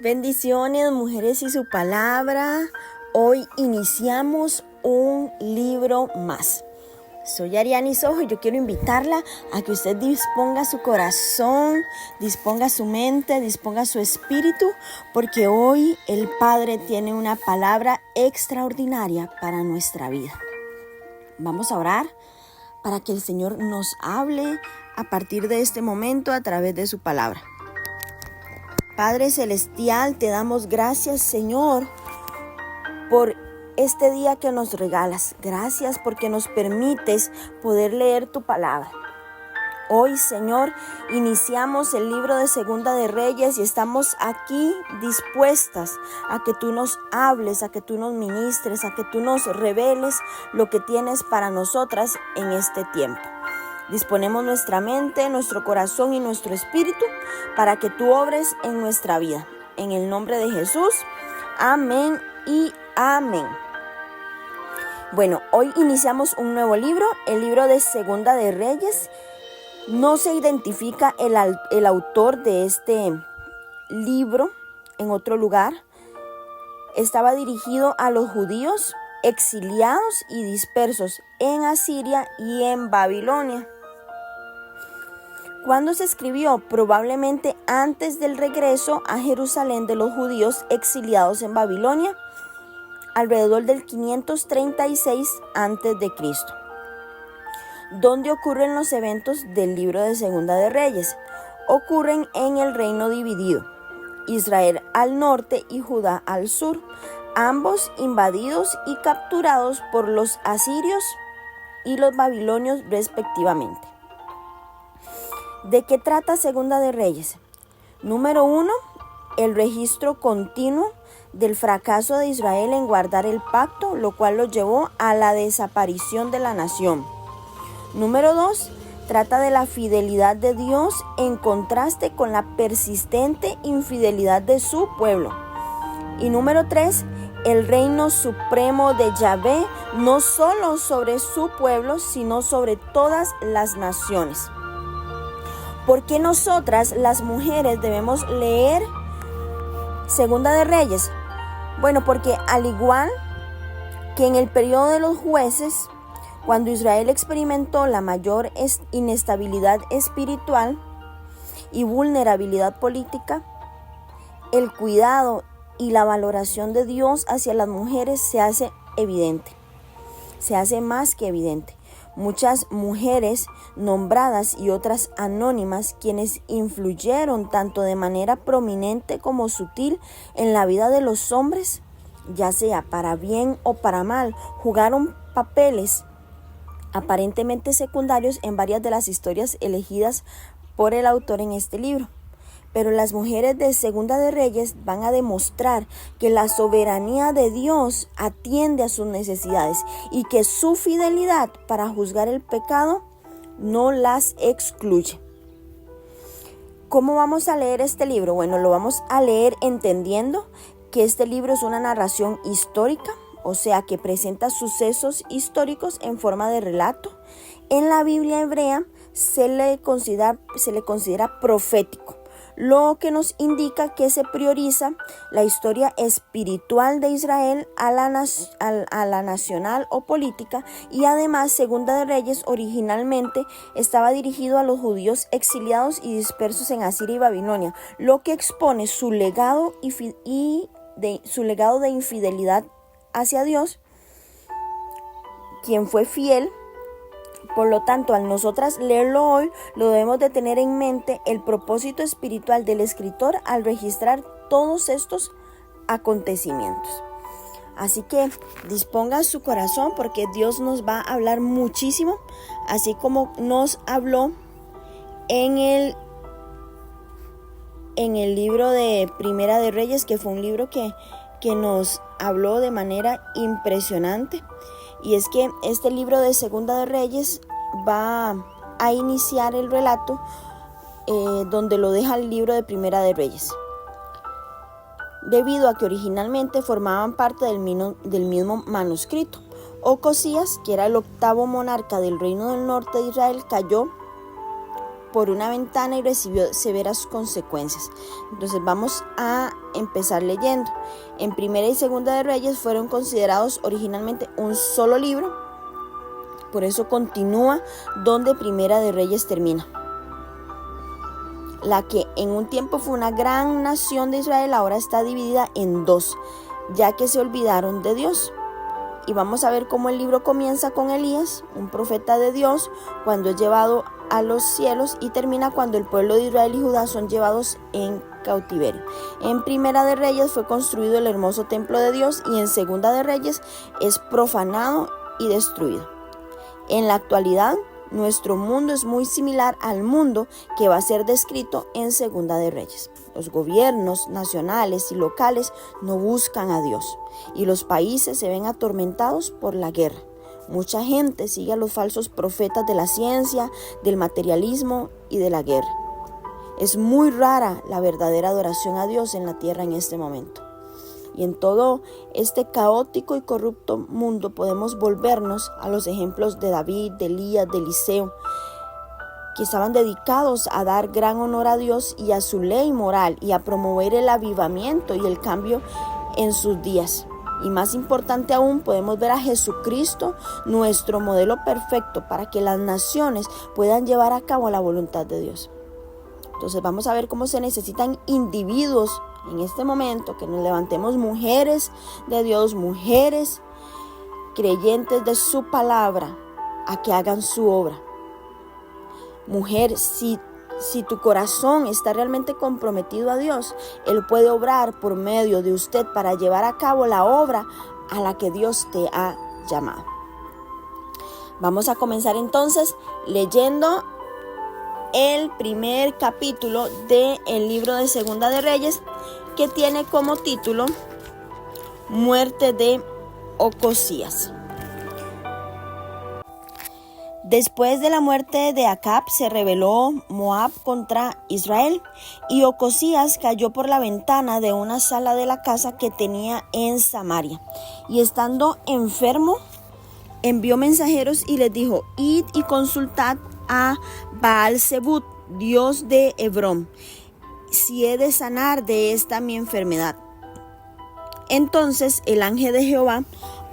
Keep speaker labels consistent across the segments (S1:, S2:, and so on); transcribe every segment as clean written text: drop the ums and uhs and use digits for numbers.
S1: Bendiciones, mujeres y su palabra. Hoy iniciamos un libro más. Soy Ariani Sojo y yo quiero invitarla a que usted disponga su corazón, disponga su mente, disponga su espíritu, porque hoy el Padre tiene una palabra extraordinaria para nuestra vida. Vamos a orar para que el Señor nos hable a partir de este momento a través de su palabra. Padre Celestial, te damos gracias, Señor, por este día que nos regalas. Gracias porque nos permites poder leer tu palabra. Hoy, Señor, iniciamos el libro de Segunda de Reyes y estamos aquí dispuestas a que tú nos hables, a que tú nos ministres, a que tú nos reveles lo que tienes para nosotras en este tiempo. Disponemos nuestra mente, nuestro corazón y nuestro espíritu para que tú obres en nuestra vida. En el nombre de Jesús, amén y amén. Bueno, hoy iniciamos un nuevo libro, el libro de Segunda de Reyes. No se identifica el autor de este libro en otro lugar. Estaba dirigido a los judíos exiliados y dispersos en Asiria y en Babilonia. ¿Cuándo se escribió? Probablemente antes del regreso a Jerusalén de los judíos exiliados en Babilonia, alrededor del 536 a.C., donde ocurren los eventos del libro de Segunda de Reyes. Ocurren en el reino dividido, Israel al norte y Judá al sur, ambos invadidos y capturados por los asirios y los babilonios respectivamente. ¿De qué trata Segunda de Reyes? Número 1, el registro continuo del fracaso de Israel en guardar el pacto, lo cual lo llevó a la desaparición de la nación. Número 2, trata de la fidelidad de Dios en contraste con la persistente infidelidad de su pueblo. Y número 3, el reino supremo de Yahvé, no solo sobre su pueblo, sino sobre todas las naciones. ¿Por qué nosotras, las mujeres, debemos leer Segunda de Reyes? Bueno, porque al igual que en el periodo de los jueces, cuando Israel experimentó la mayor inestabilidad espiritual y vulnerabilidad política, el cuidado y la valoración de Dios hacia las mujeres se hace evidente, se hace más que evidente. Muchas mujeres nombradas y otras anónimas, quienes influyeron tanto de manera prominente como sutil en la vida de los hombres, ya sea para bien o para mal, jugaron papeles aparentemente secundarios en varias de las historias elegidas por el autor en este libro. Pero las mujeres de Segunda de Reyes van a demostrar que la soberanía de Dios atiende a sus necesidades y que su fidelidad para juzgar el pecado no las excluye. ¿Cómo vamos a leer este libro? Bueno, lo vamos a leer entendiendo que este libro es una narración histórica, o sea que presenta sucesos históricos en forma de relato. En la Biblia hebrea se le considera profético, lo que nos indica que se prioriza la historia espiritual de Israel a la nacional o política, y además Segunda de Reyes originalmente estaba dirigido a los judíos exiliados y dispersos en Asiria y Babilonia, lo que expone su legado de infidelidad hacia Dios, quien fue fiel. Por lo tanto, al nosotras leerlo hoy, lo debemos de tener en mente el propósito espiritual del escritor al registrar todos estos acontecimientos. Así que disponga su corazón porque Dios nos va a hablar muchísimo, así como nos habló en el libro de Primera de Reyes, que fue un libro que nos habló de manera impresionante. Y es que este libro de Segunda de Reyes va a iniciar el relato donde lo deja el libro de Primera de Reyes, debido a que originalmente formaban parte del mismo manuscrito. Ocosías, que era el octavo monarca del reino del norte de Israel, cayó por una ventana y recibió severas consecuencias. Entonces vamos a empezar leyendo. En Primera y Segunda de Reyes fueron considerados originalmente un solo libro, por eso continúa donde Primera de Reyes termina. La que en un tiempo fue una gran nación de Israel ahora está dividida en dos, ya que se olvidaron de Dios. Y vamos a ver cómo el libro comienza con Elías, un profeta de Dios, cuando es llevado a los cielos, y termina cuando el pueblo de Israel y Judá son llevados en cautiverio. En Primera de Reyes fue construido el hermoso templo de Dios, y en Segunda de Reyes es profanado y destruido. En la actualidad, nuestro mundo es muy similar al mundo que va a ser descrito en Segunda de Reyes. Los gobiernos nacionales y locales no buscan a Dios, y los países se ven atormentados por la guerra. Mucha gente sigue a los falsos profetas de la ciencia, del materialismo y de la guerra. Es muy rara la verdadera adoración a Dios en la tierra en este momento. Y en todo este caótico y corrupto mundo podemos volvernos a los ejemplos de David, de Elías, de Eliseo, que estaban dedicados a dar gran honor a Dios y a su ley moral y a promover el avivamiento y el cambio en sus días. Y más importante aún, podemos ver a Jesucristo, nuestro modelo perfecto para que las naciones puedan llevar a cabo la voluntad de Dios. Entonces vamos a ver cómo se necesitan individuos en este momento, que nos levantemos mujeres de Dios, mujeres creyentes de su palabra, a que hagan su obra. Mujer, si tu corazón está realmente comprometido a Dios, Él puede obrar por medio de usted para llevar a cabo la obra a la que Dios te ha llamado. Vamos a comenzar entonces leyendo el primer capítulo del libro de Segunda de Reyes, que tiene como título Muerte de Ocosías. Después de la muerte de Acab se rebeló Moab contra Israel, y Ocosías cayó por la ventana de una sala de la casa que tenía en Samaria, y estando enfermo envió mensajeros y les dijo: id y consultad a Baal-Zebub, dios de Hebrón, si he de sanar de esta mi enfermedad. Entonces el ángel de Jehová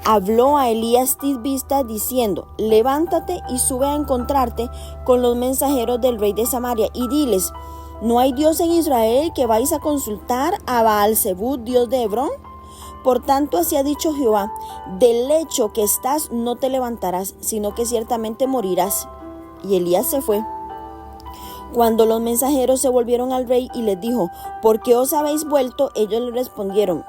S1: habló a Elías Tisbita diciendo: levántate y sube a encontrarte con los mensajeros del rey de Samaria y diles: ¿no hay Dios en Israel que vais a consultar a Baal-Zebub, dios de Hebrón? Por tanto, así ha dicho Jehová: del lecho que estás no te levantarás, sino que ciertamente morirás. Y Elías se fue. Cuando los mensajeros se volvieron al rey y les dijo: ¿por qué os habéis vuelto? Ellos le respondieron: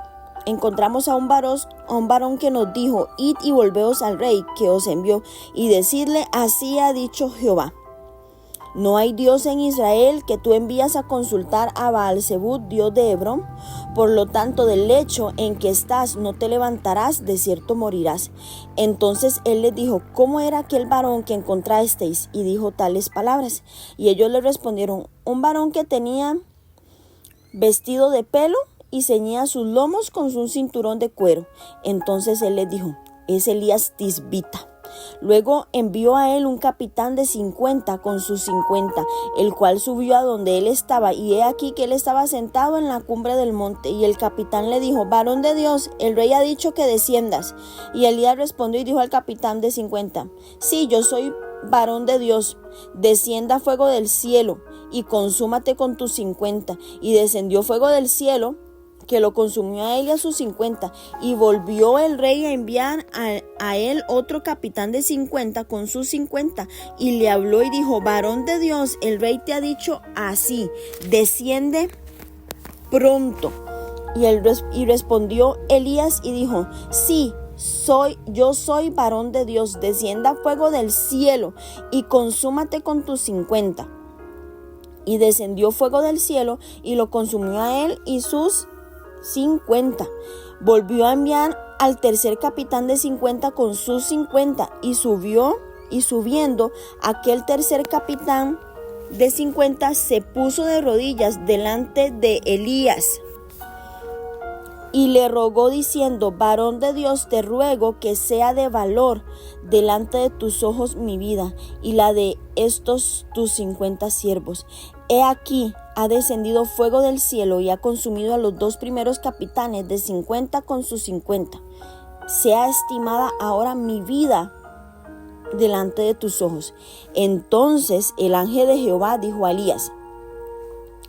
S1: encontramos a un varón que nos dijo: id y volveos al rey que os envió, y decidle: así ha dicho Jehová: ¿no hay Dios en Israel que tú envías a consultar a Baal-Zebub, dios de Hebrón? Por lo tanto, del lecho en que estás no te levantarás, de cierto morirás. Entonces él les dijo: ¿cómo era aquel varón que encontrasteis? Y dijo tales palabras. Y ellos le respondieron: un varón que tenía vestido de pelo y ceñía sus lomos con un cinturón de cuero. Entonces él les dijo: es Elías Tisbita. Luego envió a él un capitán de 50 con sus 50, el cual subió a donde él estaba, y he aquí que él estaba sentado en la cumbre del monte. Y el capitán le dijo: varón de Dios, el rey ha dicho que desciendas. Y Elías respondió y dijo al capitán de 50: sí, yo soy varón de Dios, descienda fuego del cielo y consúmate con tus 50. Y descendió fuego del cielo, que lo consumió a él y a sus 50, y volvió el rey a enviar a él otro capitán de 50 con sus 50, y le habló y dijo: varón de Dios, el rey te ha dicho así: desciende pronto. Y respondió Elías y dijo: sí, yo soy varón de Dios, descienda fuego del cielo y consúmate con tus 50. Y descendió fuego del cielo y lo consumió a él y sus 50. Volvió a enviar al tercer capitán de 50 con sus 50, y subiendo aquel tercer capitán de 50 se puso de rodillas delante de Elías y le rogó diciendo: varón de Dios, te ruego que sea de valor delante de tus ojos mi vida y la de estos tus 50 siervos. He aquí, ha descendido fuego del cielo y ha consumido a los 2 primeros capitanes de 50 con sus 50. Sea estimada ahora mi vida delante de tus ojos. Entonces el ángel de Jehová dijo a Elías: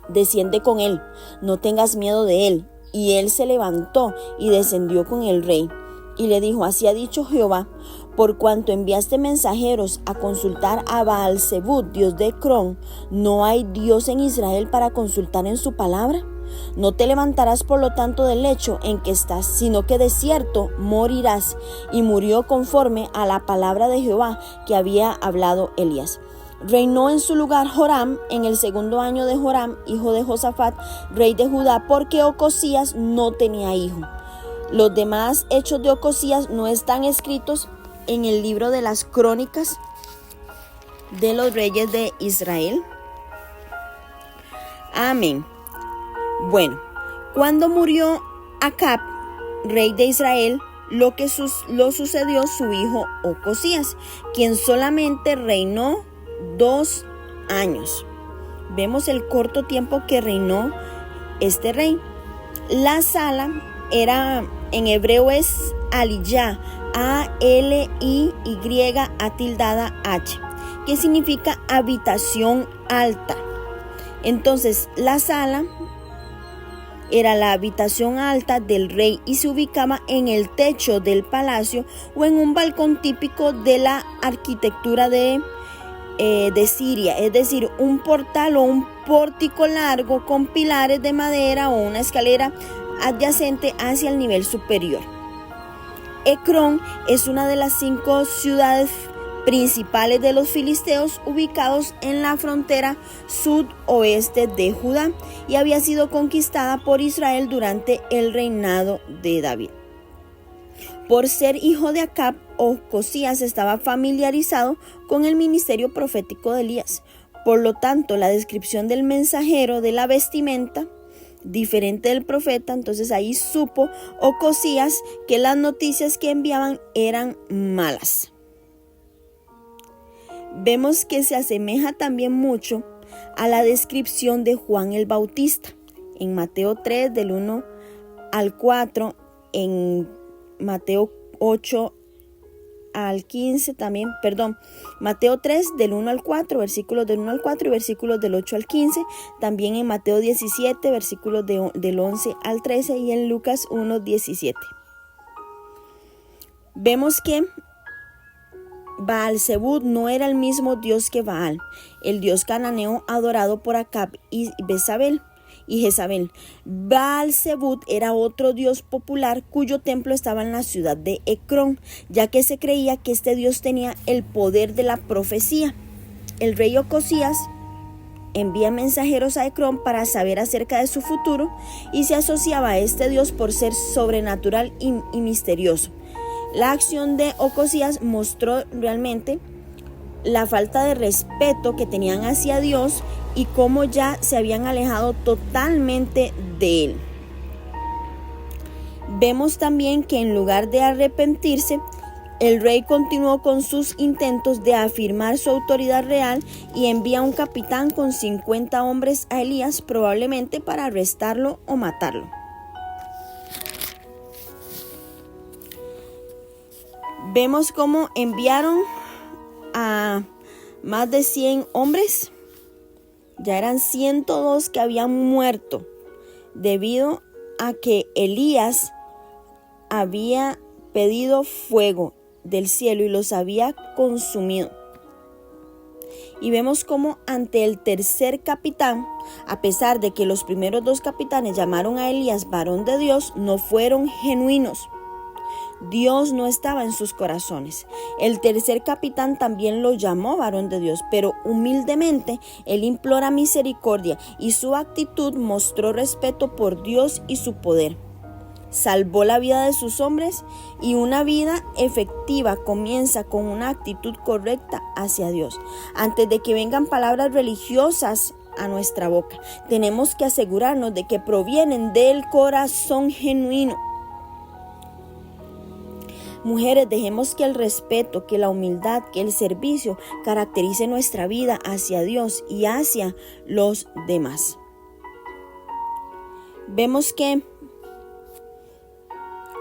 S1: desciende con él, no tengas miedo de él. Y él se levantó y descendió con el rey. Y le dijo: así ha dicho Jehová, por cuanto enviaste mensajeros a consultar a Baal-zebub, dios de Ecrón, ¿no hay Dios en Israel para consultar en su palabra? No te levantarás por lo tanto del lecho en que estás, sino que de cierto morirás. Y murió conforme a la palabra de Jehová que había hablado Elías. Reinó en su lugar Joram en el 2º año de Joram, hijo de Josafat, rey de Judá, porque Ocosías no tenía hijo. Los demás hechos de Ocosías no están escritos en el libro de las crónicas de los reyes de Israel. Amén. Bueno, cuando murió Acab, rey de Israel, lo sucedió su hijo Ocosías, quien solamente reinó 2 años. Vemos el corto tiempo que reinó este rey. La sala era, en hebreo es Aliyah, A-L-I-Y-A-H, que significa habitación alta. Entonces, la sala era la habitación alta del rey y se ubicaba en el techo del palacio o en un balcón típico de la arquitectura de Siria, es decir, un portal o un pórtico largo con pilares de madera o una escalera adyacente hacia el nivel superior. Ecrón es una de las 5 ciudades principales de los filisteos ubicados en la frontera sudoeste de Judá y había sido conquistada por Israel durante el reinado de David. Por ser hijo de Acab, Ocosías estaba familiarizado con el ministerio profético de Elías. Por lo tanto, la descripción del mensajero de la vestimenta diferente del profeta, entonces ahí supo Ocosías que las noticias que enviaban eran malas. Vemos que se asemeja también mucho a la descripción de Juan el Bautista en Mateo 3 del 1 al 4, en Mateo 8 al 15 también, Mateo 3 del 1 al 4, versículos del 1 al 4 y versículos del 8 al 15, también en Mateo 17, versículos del 11 al 13 y en Lucas 1, 17. Vemos que Baal-zebub no era el mismo Dios que Baal, el dios cananeo adorado por Acab y Jezabel. Baal-zebub era otro dios popular cuyo templo estaba en la ciudad de Ecrón, ya que se creía que este dios tenía el poder de la profecía. El rey Ocosías envía mensajeros a Ecrón para saber acerca de su futuro y se asociaba a este dios por ser sobrenatural y misterioso. La acción de Ocosías mostró realmente la falta de respeto que tenían hacia Dios y cómo ya se habían alejado totalmente de él. Vemos también que en lugar de arrepentirse, el rey continuó con sus intentos de afirmar su autoridad real y envía un capitán con 50 hombres a Elías, probablemente para arrestarlo o matarlo. Vemos cómo enviaron a más de 100 hombres. Ya eran 102 que habían muerto debido a que Elías había pedido fuego del cielo y los había consumido. Y vemos cómo ante el tercer capitán, a pesar de que los primeros 2 capitanes llamaron a Elías varón de Dios, no fueron genuinos. Dios no estaba en sus corazones. El tercer capitán también lo llamó varón de Dios, pero humildemente él implora misericordia y su actitud mostró respeto por Dios y su poder. Salvó la vida de sus hombres y una vida efectiva comienza con una actitud correcta hacia Dios. Antes de que vengan palabras religiosas a nuestra boca, tenemos que asegurarnos de que provienen del corazón genuino. Mujeres, dejemos que el respeto, que la humildad, que el servicio caracterice nuestra vida hacia Dios y hacia los demás. Vemos que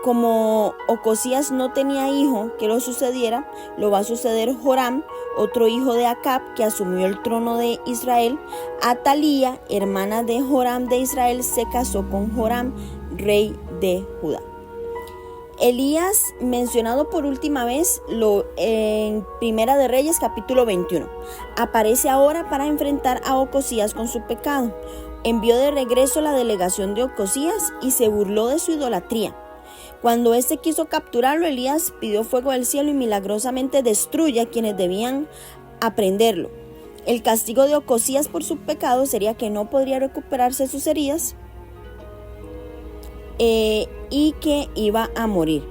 S1: como Ocosías no tenía hijo que lo sucediera, lo va a suceder Joram, otro hijo de Acab, que asumió el trono de Israel. Atalía, hermana de Joram de Israel, se casó con Joram, rey de Judá. Elías, mencionado por última vez en Primera de Reyes, capítulo 21, aparece ahora para enfrentar a Ocosías con su pecado. Envió de regreso la delegación de Ocosías y se burló de su idolatría. Cuando éste quiso capturarlo, Elías pidió fuego del cielo y milagrosamente destruye a quienes debían aprenderlo. El castigo de Ocosías por su pecado sería que no podría recuperarse de sus heridas y que iba a morir.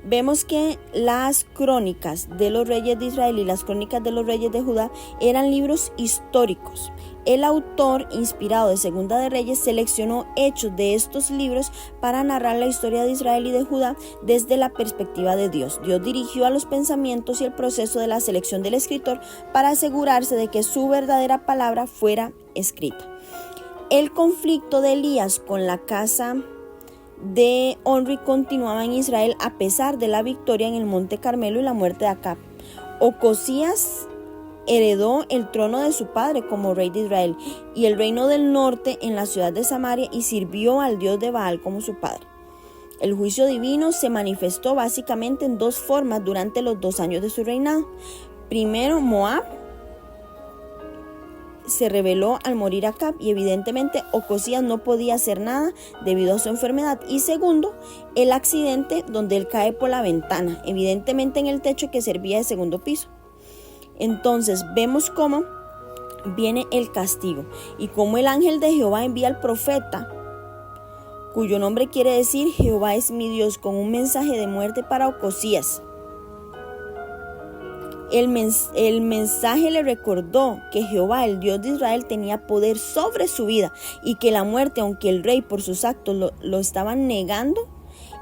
S1: Vemos que las crónicas de los reyes de Israel y las crónicas de los reyes de Judá eran libros históricos. El autor, inspirado de Segunda de Reyes, seleccionó hechos de estos libros para narrar la historia de Israel y de Judá desde la perspectiva de Dios. Dios dirigió a los pensamientos y el proceso de la selección del escritor para asegurarse de que su verdadera palabra fuera escrita. El conflicto de Elías con la casa de Omri continuaba en Israel a pesar de la victoria en el Monte Carmelo y la muerte de Acab. Ocosías heredó el trono de su padre como rey de Israel y el reino del norte en la ciudad de Samaria y sirvió al dios de Baal como su padre. El juicio divino se manifestó básicamente en dos formas durante los 2 años de su reinado. Primero, Moab se rebeló al morir Acab y evidentemente Ocosías no podía hacer nada debido a su enfermedad. Y segundo, el accidente donde él cae por la ventana, evidentemente en el techo que servía de segundo piso. Entonces vemos cómo viene el castigo y cómo el ángel de Jehová envía al profeta, cuyo nombre quiere decir Jehová es mi Dios, con un mensaje de muerte para Ocosías. El mensaje le recordó que Jehová, el Dios de Israel, tenía poder sobre su vida y que la muerte, aunque el rey por sus actos lo estaban negando,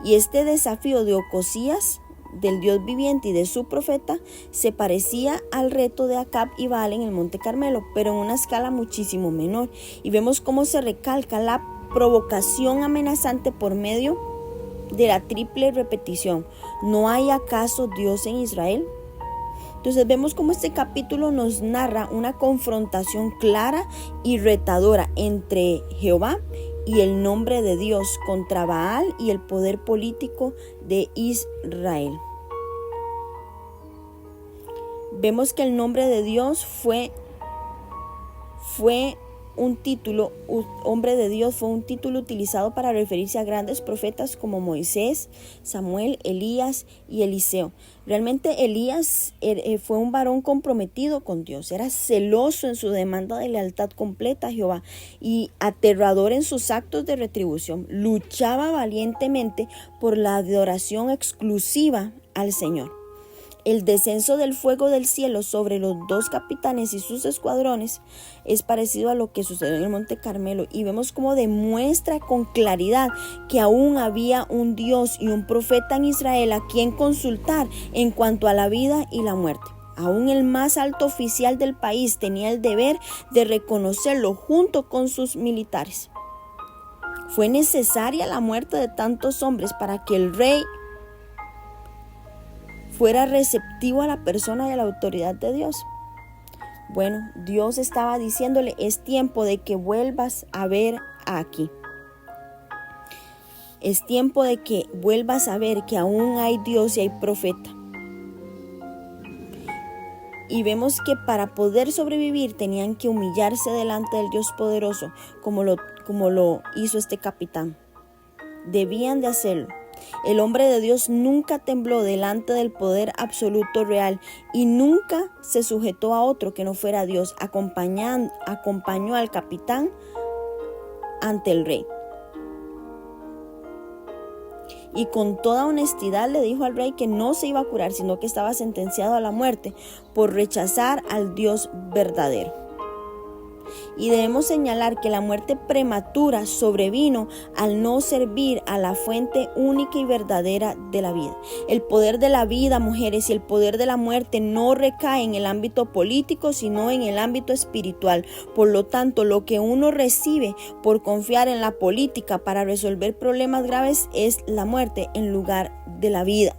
S1: y este desafío de Ocosías, del Dios viviente y de su profeta, se parecía al reto de Acab y Baal en el Monte Carmelo, pero en una escala muchísimo menor. Y vemos cómo se recalca la provocación amenazante por medio de la triple repetición: ¿no hay acaso Dios en Israel? Entonces vemos cómo este capítulo nos narra una confrontación clara y retadora entre Jehová y el nombre de Dios contra Baal y el poder político de Israel. Vemos que el nombre de Dios fue un título, hombre de Dios fue un título utilizado para referirse a grandes profetas como Moisés, Samuel, Elías y Eliseo. Realmente Elías fue un varón comprometido con Dios, era celoso en su demanda de lealtad completa a Jehová y aterrador en sus actos de retribución. Luchaba valientemente por la adoración exclusiva al Señor. El descenso del fuego del cielo sobre los 2 capitanes y sus escuadrones es parecido a lo que sucedió en el Monte Carmelo, y vemos cómo demuestra con claridad que aún había un Dios y un profeta en Israel a quien consultar en cuanto a la vida y la muerte. Aún el más alto oficial del país tenía el deber de reconocerlo junto con sus militares. Fue necesaria la muerte de tantos hombres para que el rey fuera receptivo a la persona y a la autoridad de Dios. Bueno, Dios estaba diciéndole: es tiempo de que vuelvas a ver aquí. Es tiempo de que vuelvas a ver que aún hay Dios y hay profeta. Y vemos que para poder sobrevivir tenían que humillarse delante del Dios poderoso, como lo hizo este capitán. Debían de hacerlo. El hombre de Dios nunca tembló delante del poder absoluto real y nunca se sujetó a otro que no fuera Dios. Acompañó al capitán ante el rey. Y con toda honestidad le dijo al rey que no se iba a curar, sino que estaba sentenciado a la muerte por rechazar al Dios verdadero. y debemos señalar que la muerte prematura sobrevino al no servir a la fuente única y verdadera de la vida. El poder de la vida, mujeres, y el poder de la muerte no recae en el ámbito político, sino en el ámbito espiritual. Por lo tanto, lo que uno recibe por confiar en la política para resolver problemas graves es la muerte en lugar de la vida.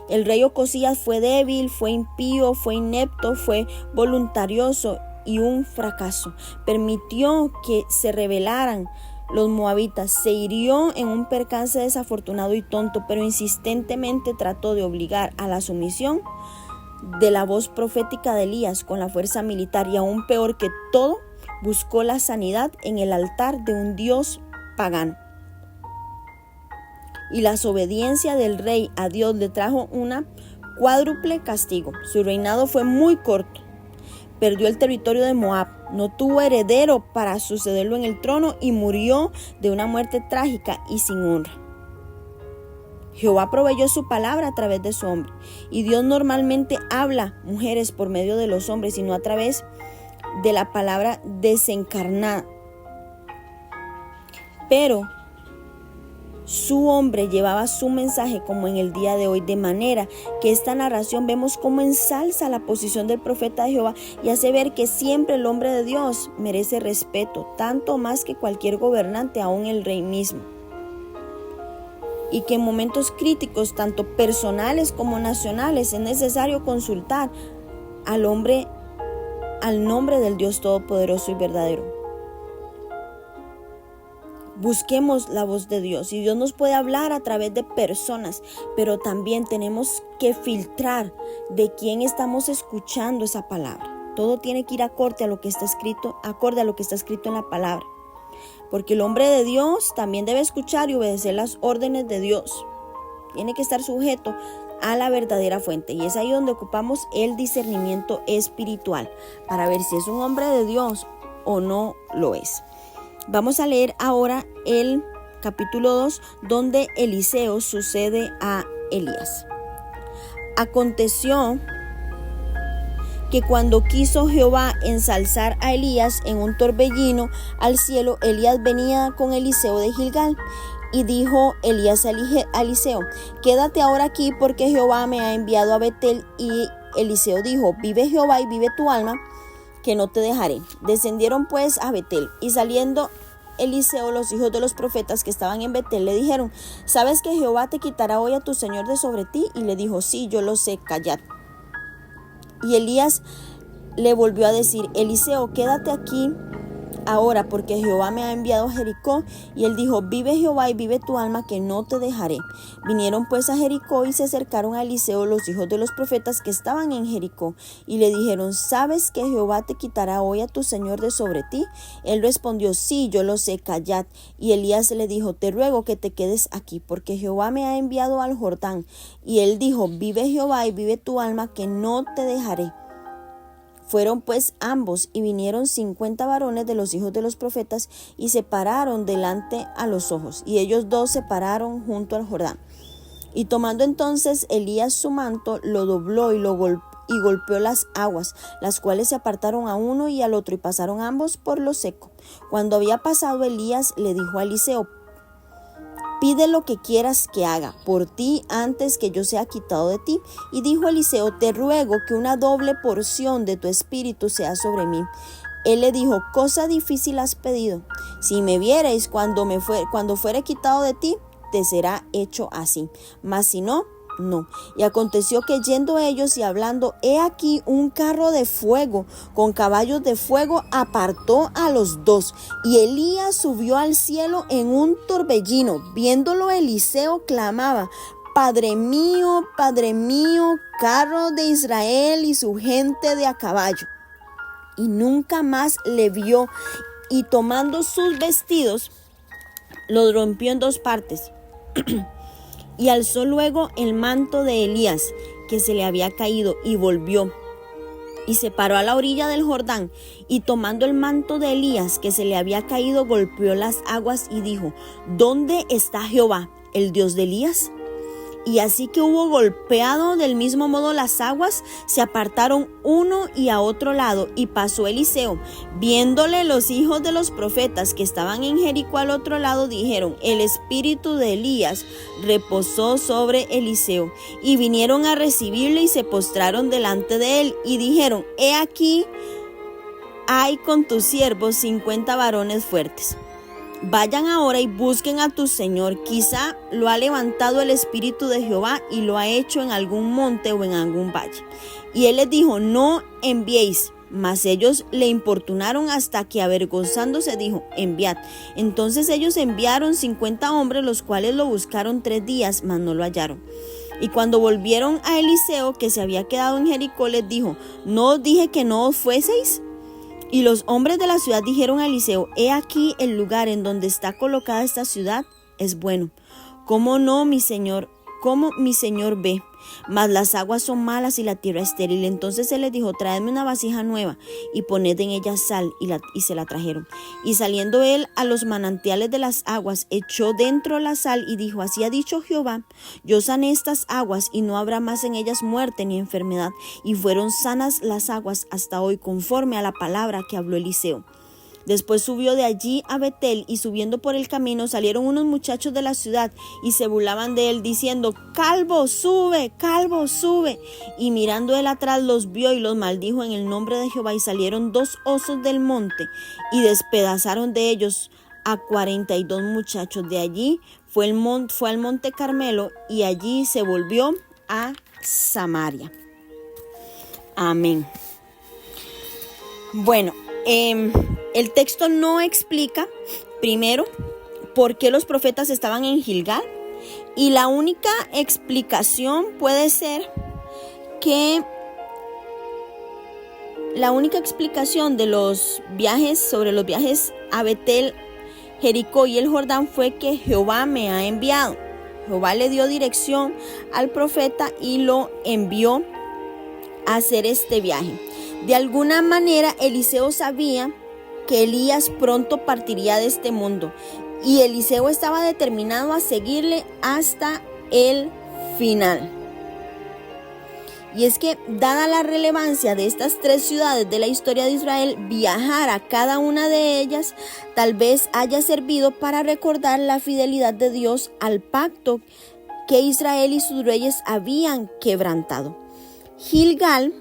S1: El rey Ocosías fue débil, fue impío, fue inepto, fue voluntarioso y un fracaso. Permitió que se rebelaran los moabitas, se hirió en un percance desafortunado y tonto, pero insistentemente trató de obligar a la sumisión de la voz profética de Elías con la fuerza militar, y aún peor que todo, buscó la sanidad en el altar de un dios pagano. Y la desobediencia del rey a Dios le trajo una cuádruple castigo. Su reinado fue muy corto. Perdió el territorio de Moab, no tuvo heredero para sucederlo en el trono y murió de una muerte trágica y sin honra. Jehová proveyó su palabra a través de su hombre, y Dios normalmente habla, mujeres, por medio de los hombres y no a través de la palabra desencarnada. Pero su hombre llevaba su mensaje como en el día de hoy, de manera que esta narración vemos cómo ensalza la posición del profeta de Jehová y hace ver que siempre el hombre de Dios merece respeto, tanto más que cualquier gobernante, aún el rey mismo. Y que en momentos críticos, tanto personales como nacionales, es necesario consultar al nombre del Dios Todopoderoso y verdadero. Busquemos la voz de Dios, y Dios nos puede hablar a través de personas, pero también tenemos que filtrar de quién estamos escuchando esa palabra. Todo tiene que ir acorde a lo que está escrito en la palabra, porque el hombre de Dios también debe escuchar y obedecer las órdenes de Dios. Tiene que estar sujeto a la verdadera fuente, y es ahí donde ocupamos el discernimiento espiritual para ver si es un hombre de Dios o no lo es. Vamos a leer ahora el capítulo 2, donde Eliseo sucede a Elías. Aconteció que cuando quiso Jehová ensalzar a Elías en un torbellino al cielo, Elías venía con Eliseo de Gilgal. Y dijo Elías a Eliseo: quédate ahora aquí, porque Jehová me ha enviado a Betel. Y Eliseo dijo: vive Jehová y vive tu alma, que no te dejaré. Descendieron pues a Betel, y saliendo Eliseo, los hijos de los profetas que estaban en Betel le dijeron: ¿sabes que Jehová te quitará hoy a tu señor de sobre ti? Y le dijo: sí, yo lo sé, callad. Y Elías le volvió a decir: Eliseo, quédate aquí ahora, porque Jehová me ha enviado a Jericó. Y él dijo: vive Jehová y vive tu alma, que no te dejaré. Vinieron pues a Jericó, y se acercaron a Eliseo los hijos de los profetas que estaban en Jericó, y le dijeron: ¿sabes que Jehová te quitará hoy a tu señor de sobre ti? Él respondió: sí, yo lo sé, callad. Y Elías le dijo: te ruego que te quedes aquí, porque Jehová me ha enviado al Jordán. Y él dijo: vive Jehová y vive tu alma, que no te dejaré. Fueron pues ambos, y vinieron 50 varones de los hijos de los profetas, y se pararon delante a los ojos, y ellos dos se pararon junto al Jordán. Y tomando entonces Elías su manto, lo dobló y golpeó las aguas, las cuales se apartaron a uno y al otro, y pasaron ambos por lo seco. Cuando había pasado, Elías le dijo a Eliseo: pide lo que quieras que haga por ti antes que yo sea quitado de ti. Y dijo Eliseo: te ruego que una doble porción de tu espíritu sea sobre mí. Él le dijo: cosa difícil has pedido. Si me viereis cuando fuere quitado de ti, te será hecho así. Mas si no, no. Y aconteció que yendo ellos y hablando, he aquí un carro de fuego con caballos de fuego apartó a los dos. Y Elías subió al cielo en un torbellino. Viéndolo, Eliseo clamaba: Padre mío, carro de Israel y su gente de a caballo. Y nunca más le vio, y tomando sus vestidos, los rompió en dos partes. Y alzó luego el manto de Elías, que se le había caído, y volvió, y se paró a la orilla del Jordán, y tomando el manto de Elías, que se le había caído, golpeó las aguas, y dijo: ¿dónde está Jehová, el Dios de Elías? Y así que hubo golpeado del mismo modo las aguas, se apartaron uno y a otro lado, y pasó Eliseo. Viéndole los hijos de los profetas que estaban en Jericó al otro lado, dijeron: el espíritu de Elías reposó sobre Eliseo. Y vinieron a recibirle y se postraron delante de él, y dijeron: he aquí, hay con tus siervos 50 varones fuertes. Vayan ahora y busquen a tu señor. Quizá lo ha levantado el espíritu de Jehová y lo ha hecho en algún monte o en algún valle. Y él les dijo: no enviéis. Mas ellos le importunaron hasta que, avergonzándose, dijo: enviad. Entonces ellos enviaron 50 hombres, los cuales lo buscaron 3 días, mas no lo hallaron. Y cuando volvieron a Eliseo, que se había quedado en Jericó, les dijo: ¿no os dije que no os fueseis? Y los hombres de la ciudad dijeron a Eliseo: he aquí, el lugar en donde está colocada esta ciudad es bueno. ¿Cómo no, mi señor? ¿Cómo mi señor ve? Mas las aguas son malas y la tierra estéril. Entonces él les dijo: traedme una vasija nueva y poned en ella sal. Y se la trajeron. Y saliendo él a los manantiales de las aguas, echó dentro la sal y dijo: así ha dicho Jehová: yo sané estas aguas y no habrá más en ellas muerte ni enfermedad. Y fueron sanas las aguas hasta hoy, conforme a la palabra que habló Eliseo. Después subió de allí a Betel, y subiendo por el camino salieron unos muchachos de la ciudad y se burlaban de él, diciendo: calvo, sube, calvo, sube. Y mirando él atrás los vio y los maldijo en el nombre de Jehová. Y salieron 2 osos del monte y despedazaron de ellos a 42 muchachos. De allí fue al monte Carmelo, y allí se volvió a Samaria. Amén. Bueno, el texto no explica, primero, por qué los profetas estaban en Gilgal, y la única explicación puede ser que la única explicación de los viajes, sobre los viajes a Betel, Jericó y el Jordán, fue que Jehová me ha enviado. Jehová le dio dirección al profeta y lo envió a hacer este viaje. De alguna manera, Eliseo sabía que Elías pronto partiría de este mundo, y Eliseo estaba determinado a seguirle hasta el final. Y es que, dada la relevancia de estas 3 ciudades de la historia de Israel, viajar a cada una de ellas tal vez haya servido para recordar la fidelidad de Dios al pacto que Israel y sus reyes habían quebrantado. Gilgal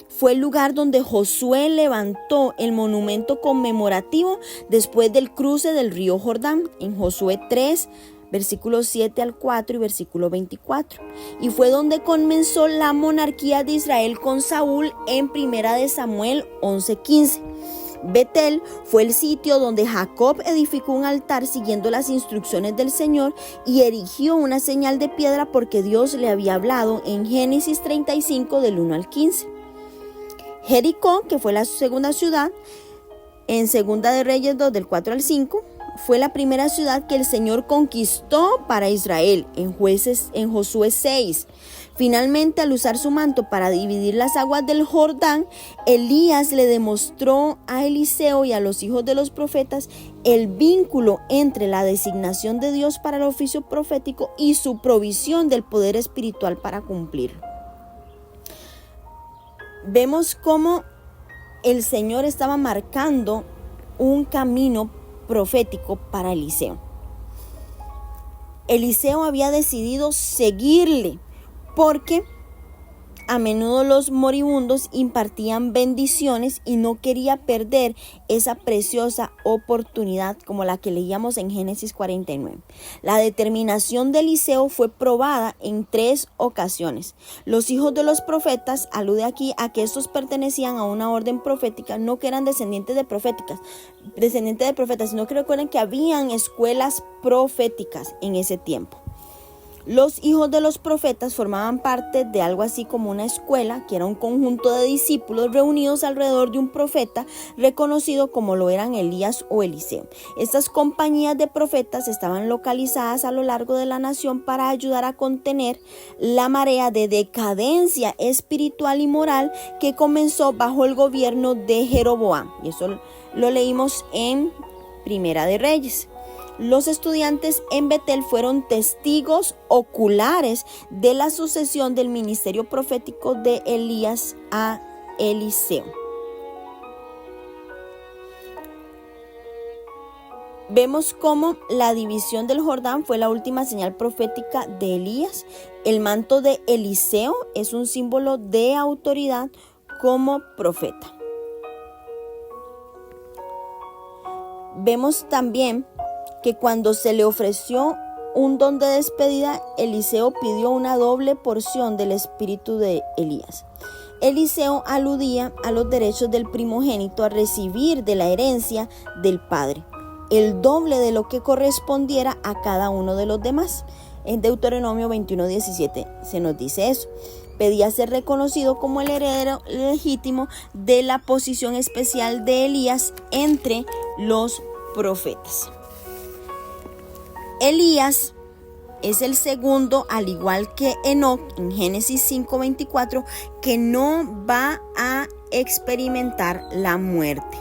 S1: fue el lugar donde Josué levantó el monumento conmemorativo después del cruce del río Jordán, en Josué 3, versículos 7 al 4 y versículo 24. Y fue donde comenzó la monarquía de Israel con Saúl, en 1 Samuel 11:15. Betel fue el sitio donde Jacob edificó un altar siguiendo las instrucciones del Señor y erigió una señal de piedra porque Dios le había hablado en Génesis 35 del 1 al 15. Jericó, que fue la segunda ciudad, en Segunda de Reyes 2 del 4 al 5, fue la primera ciudad que el Señor conquistó para Israel, en Josué 6. Finalmente, al usar su manto para dividir las aguas del Jordán, Elías le demostró a Eliseo y a los hijos de los profetas el vínculo entre la designación de Dios para el oficio profético y su provisión del poder espiritual para cumplirlo. Vemos cómo el Señor estaba marcando un camino profético para Eliseo. Eliseo había decidido seguirle porque a menudo los moribundos impartían bendiciones y no quería perder esa preciosa oportunidad como la que leíamos en Génesis 49. La determinación de Eliseo fue probada en 3 ocasiones. Los hijos de los profetas alude aquí a que estos pertenecían a una orden profética, no que eran descendientes de profetas, sino que recuerden que habían escuelas proféticas en ese tiempo. Los hijos de los profetas formaban parte de algo así como una escuela, que era un conjunto de discípulos reunidos alrededor de un profeta reconocido como lo eran Elías o Eliseo. Estas compañías de profetas estaban localizadas a lo largo de la nación para ayudar a contener la marea de decadencia espiritual y moral que comenzó bajo el gobierno de Jeroboam. Y eso lo leímos en Primera de Reyes. Los estudiantes en Betel fueron testigos oculares de la sucesión del ministerio profético de Elías a Eliseo. Vemos cómo la división del Jordán fue la última señal profética de Elías. El manto de Eliseo es un símbolo de autoridad como profeta. Vemos también que cuando se le ofreció un don de despedida, Eliseo pidió una doble porción del espíritu de Elías. Eliseo aludía a los derechos del primogénito a recibir de la herencia del padre, el doble de lo que correspondiera a cada uno de los demás. En Deuteronomio 21:17 se nos dice eso. Pedía ser reconocido como el heredero legítimo de la posición especial de Elías entre los profetas. Elías es el segundo, al igual que Enoc en Génesis 5:24, que no va a experimentar la muerte.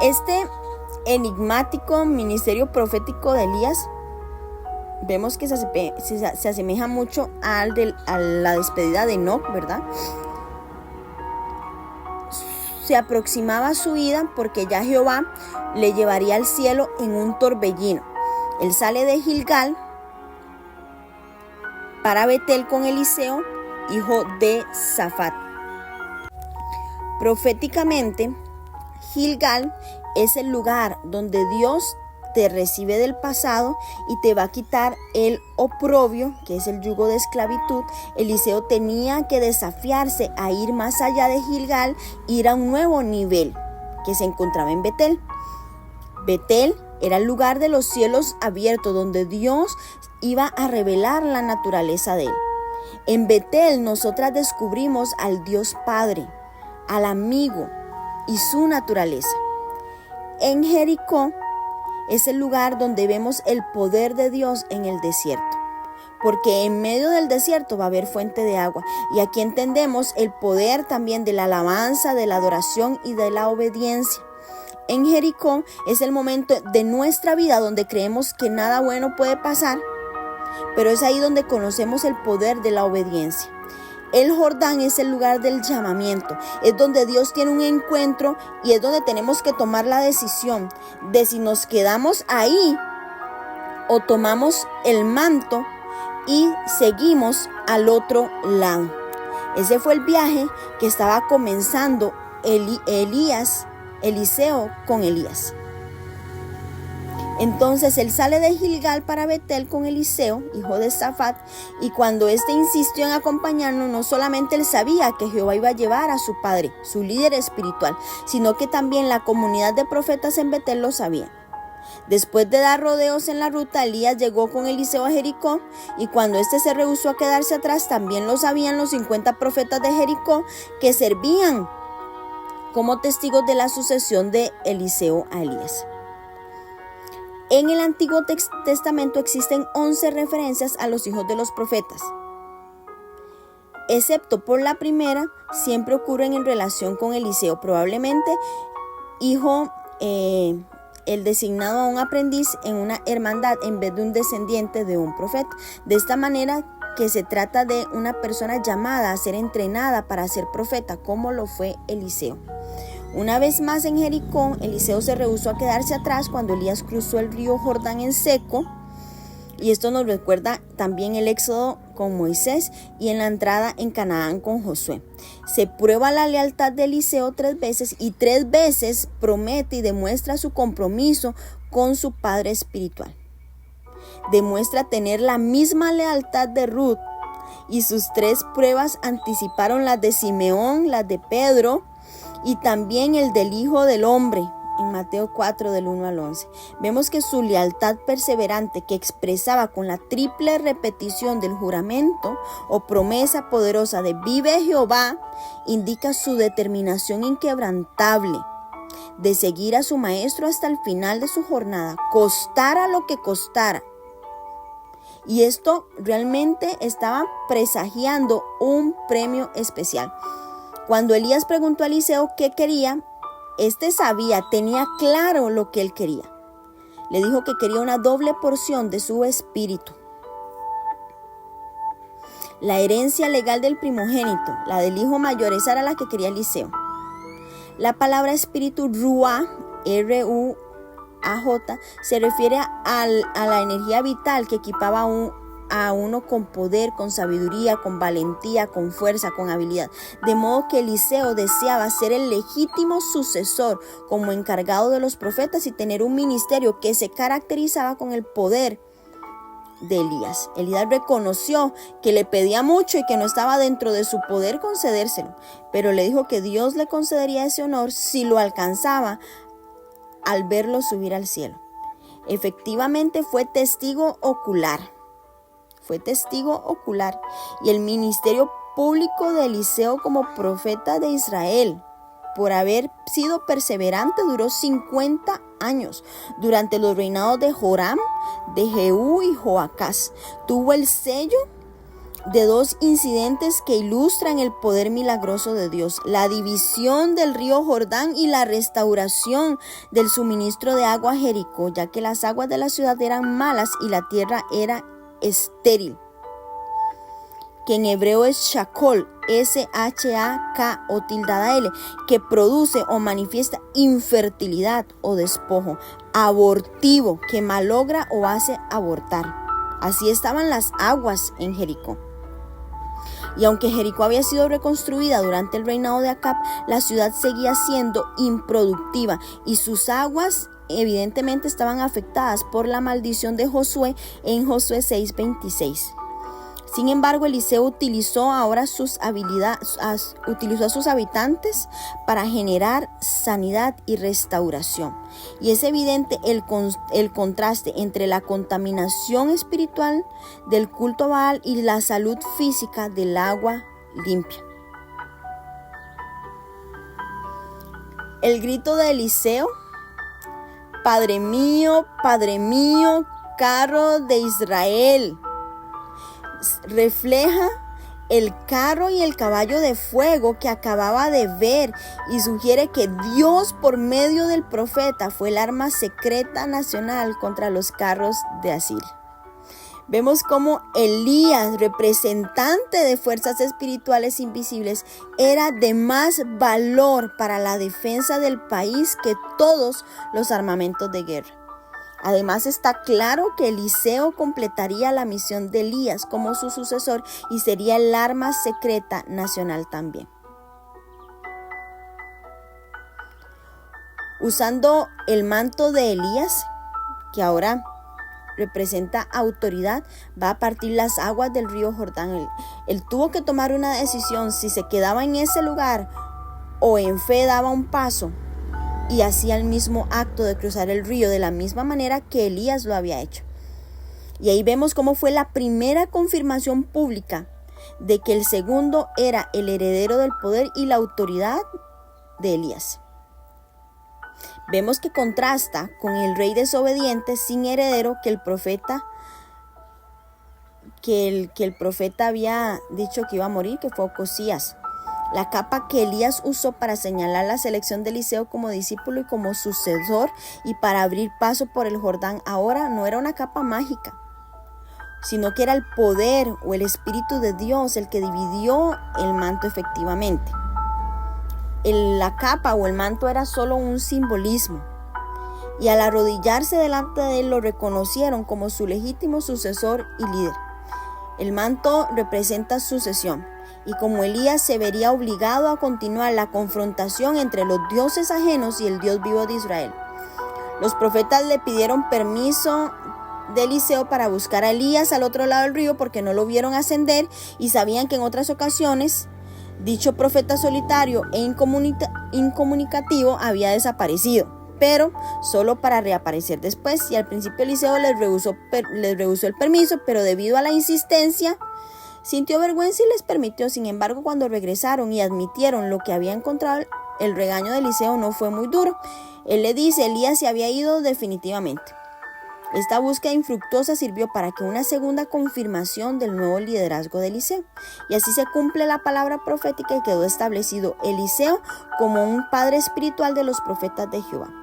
S1: Este enigmático ministerio profético de Elías, vemos que se asemeja mucho a la despedida de Enoc, ¿verdad? Se aproximaba su ida porque ya Jehová le llevaría al cielo en un torbellino. Él sale de Gilgal para Betel con Eliseo, hijo de Safat. Proféticamente, Gilgal es el lugar donde Dios te recibe del pasado y te va a quitar el oprobio, que es el yugo de esclavitud. Eliseo tenía que desafiarse a ir más allá de Gilgal, ir a un nuevo nivel que se encontraba en Betel. Betel era el lugar de los cielos abiertos donde Dios iba a revelar la naturaleza de él. En Betel nosotras descubrimos al Dios Padre, al amigo y su naturaleza. En Jericó es el lugar donde vemos el poder de Dios en el desierto, porque en medio del desierto va a haber fuente de agua, y aquí entendemos el poder también de la alabanza, de la adoración y de la obediencia. En Jericó es el momento de nuestra vida donde creemos que nada bueno puede pasar, pero es ahí donde conocemos el poder de la obediencia. El Jordán es el lugar del llamamiento, es donde Dios tiene un encuentro y es donde tenemos que tomar la decisión de si nos quedamos ahí o tomamos el manto y seguimos al otro lado. Ese fue el viaje que estaba comenzando Eliseo con Elías. Entonces él sale de Gilgal para Betel con Eliseo, hijo de Safat, y cuando éste insistió en acompañarnos, no solamente él sabía que Jehová iba a llevar a su padre, su líder espiritual, sino que también la comunidad de profetas en Betel lo sabía. Después de dar rodeos en la ruta, Elías llegó con Eliseo a Jericó, y cuando éste se rehusó a quedarse atrás, también lo sabían los 50 profetas de Jericó que servían como testigos de la sucesión de Eliseo a Elías. En el Antiguo Testamento existen 11 referencias a los hijos de los profetas. Excepto por la primera, siempre ocurren en relación con Eliseo, probablemente hijo, el designado a un aprendiz en una hermandad en vez de un descendiente de un profeta. De esta manera que se trata de una persona llamada a ser entrenada para ser profeta, como lo fue Eliseo. Una vez más en Jericó, Eliseo se rehusó a quedarse atrás cuando Elías cruzó el río Jordán en seco. Y esto nos recuerda también el éxodo con Moisés y en la entrada en Canaán con Josué. Se prueba la lealtad de Eliseo 3 veces y 3 veces promete y demuestra su compromiso con su padre espiritual. Demuestra tener la misma lealtad de Ruth, y sus 3 pruebas anticiparon las de Simeón, las de Pedro y también el del Hijo del Hombre, en Mateo 4 del 1 al 11. Vemos que su lealtad perseverante, que expresaba con la triple repetición del juramento o promesa poderosa de vive Jehová, indica su determinación inquebrantable de seguir a su maestro hasta el final de su jornada, costara lo que costara. Y esto realmente estaba presagiando un premio especial. Cuando Elías preguntó a Eliseo qué quería, Este sabía, tenía claro lo que él quería. Le dijo que quería una doble porción de su espíritu. La herencia legal del primogénito, la del hijo mayor, esa era la que quería Eliseo. La palabra espíritu ruah, R-U-A-J, se refiere a la energía vital que equipaba a uno con poder, con sabiduría, con valentía, con fuerza, con habilidad. De modo que Eliseo deseaba ser el legítimo sucesor como encargado de los profetas y tener un ministerio que se caracterizaba con el poder de Elías. Elías reconoció que le pedía mucho y que no estaba dentro de su poder concedérselo, pero le dijo que Dios le concedería ese honor si lo alcanzaba al verlo subir al cielo. Efectivamente fue testigo ocular y el ministerio público de Eliseo como profeta de Israel, por haber sido perseverante, duró 50 años. Durante los reinados de Joram, de Jehú y Joacás, tuvo el sello de dos incidentes que ilustran el poder milagroso de Dios: la división del río Jordán y la restauración del suministro de agua a Jericó, ya que las aguas de la ciudad eran malas y la tierra era estéril, que en hebreo es shakol, S-H-A-K o tildada L, que produce o manifiesta infertilidad o despojo, abortivo, que malogra o hace abortar. Así estaban las aguas en Jericó. Y aunque Jericó había sido reconstruida durante el reinado de Acab, la ciudad seguía siendo improductiva y sus aguas evidentemente estaban afectadas por la maldición de Josué en Josué 6:26. Sin embargo, Eliseo utilizó a sus habitantes para generar sanidad y restauración. Y es evidente el contraste entre la contaminación espiritual del culto a Baal y la salud física del agua limpia. El grito de Eliseo: Padre mío, carro de Israel, refleja el carro y el caballo de fuego que acababa de ver y sugiere que Dios, por medio del profeta, fue el arma secreta nacional contra los carros de Asiria. Vemos cómo Elías, representante de fuerzas espirituales invisibles, era de más valor para la defensa del país que todos los armamentos de guerra. Además, está claro que Eliseo completaría la misión de Elías como su sucesor y sería el arma secreta nacional también. Usando el manto de Elías, que ahora representa autoridad, va a partir las aguas del río Jordán. Él tuvo que tomar una decisión: si se quedaba en ese lugar o en fe daba un paso y hacía el mismo acto de cruzar el río de la misma manera que Elías lo había hecho. Y ahí vemos cómo fue la primera confirmación pública de que el segundo era el heredero del poder y la autoridad de Elías. Vemos que contrasta con el rey desobediente sin heredero que el profeta había dicho que iba a morir, que fue Ocosías. La capa que Elías usó para señalar la selección de Eliseo como discípulo y como sucesor y para abrir paso por el Jordán ahora no era una capa mágica, sino que era el poder o el Espíritu de Dios el que dividió el manto efectivamente. La capa o el manto era solo un simbolismo, y al arrodillarse delante de él lo reconocieron como su legítimo sucesor y líder. El manto representa sucesión, y como Elías se vería obligado a continuar la confrontación entre los dioses ajenos y el Dios vivo de Israel. Los profetas le pidieron permiso de Eliseo para buscar a Elías al otro lado del río porque no lo vieron ascender y sabían que en otras ocasiones dicho profeta solitario e incomunicativo había desaparecido, pero solo para reaparecer después. Y al principio Eliseo les rehusó el permiso, pero debido a la insistencia sintió vergüenza y les permitió. Sin embargo, cuando regresaron y admitieron lo que había encontrado, el regaño de Eliseo no fue muy duro. Él le dice: Elías se había ido definitivamente. Esta búsqueda infructuosa sirvió para que una segunda confirmación del nuevo liderazgo de Eliseo. Y así se cumple la palabra profética y quedó establecido Eliseo como un padre espiritual de los profetas de Jehová.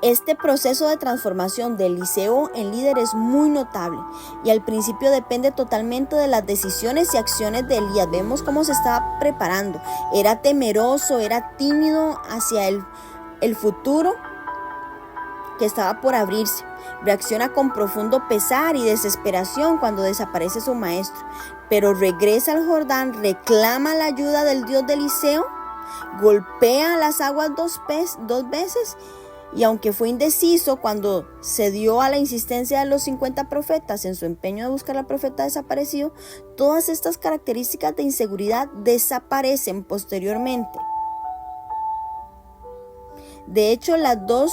S1: Este proceso de transformación de Eliseo en líder es muy notable y al principio depende totalmente de las decisiones y acciones de Elías. Vemos cómo se estaba preparando. Era temeroso, era tímido hacia el futuro que estaba por abrirse. Reacciona con profundo pesar y desesperación cuando desaparece su maestro, pero regresa al Jordán, reclama la ayuda del Dios de Eliseo, golpea las aguas dos veces y aunque fue indeciso cuando se dio a la insistencia de los 50 profetas en su empeño de buscar al profeta desaparecido, todas estas características de inseguridad desaparecen posteriormente. De hecho, las dos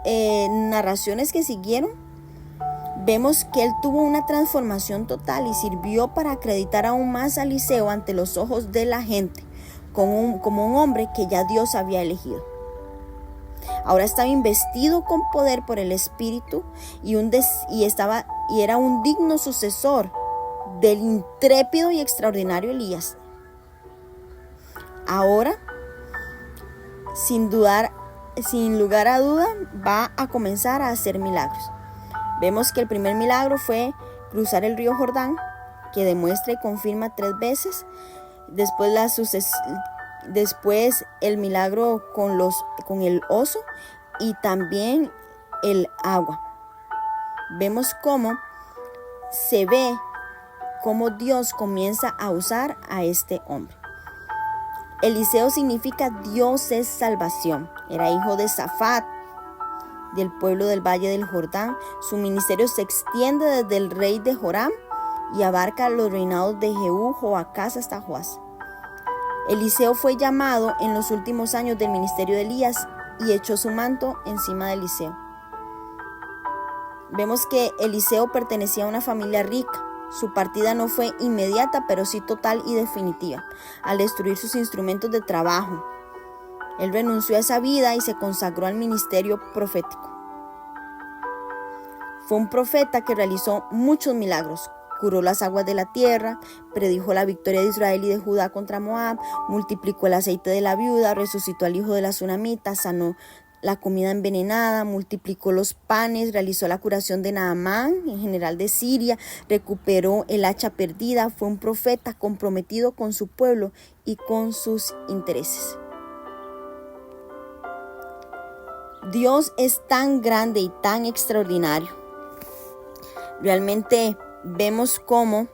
S1: narraciones que siguieron, vemos que él tuvo una transformación total y sirvió para acreditar aún más a Eliseo ante los ojos de la gente como un hombre que ya Dios había elegido. Ahora estaba investido con poder por el Espíritu y era un digno sucesor del intrépido y extraordinario Elías. Ahora, sin lugar a duda, va a comenzar a hacer milagros. Vemos que el primer milagro fue cruzar el río Jordán, que demuestra y confirma 3 veces. Después el milagro con el oso y también el agua. Vemos cómo Dios comienza a usar a este hombre. Eliseo significa Dios es salvación. Era hijo de Safat, del pueblo del Valle del Jordán. Su ministerio se extiende desde el rey de Joram y abarca los reinados de Jehú, Joacás hasta Joás. Eliseo fue llamado en los últimos años del ministerio de Elías y echó su manto encima de Eliseo. Vemos que Eliseo pertenecía a una familia rica. Su partida no fue inmediata, pero sí total y definitiva, al destruir sus instrumentos de trabajo. Él renunció a esa vida y se consagró al ministerio profético. Fue un profeta que realizó muchos milagros. Curó las aguas de la tierra, predijo la victoria de Israel y de Judá contra Moab, multiplicó el aceite de la viuda, resucitó al hijo de la Sunamita, sanó la comida envenenada, multiplicó los panes, realizó la curación de Naamán, en general de Siria, recuperó el hacha perdida. Fue un profeta comprometido con su pueblo y con sus intereses. Dios es tan grande y tan extraordinario. Realmente vemos cómo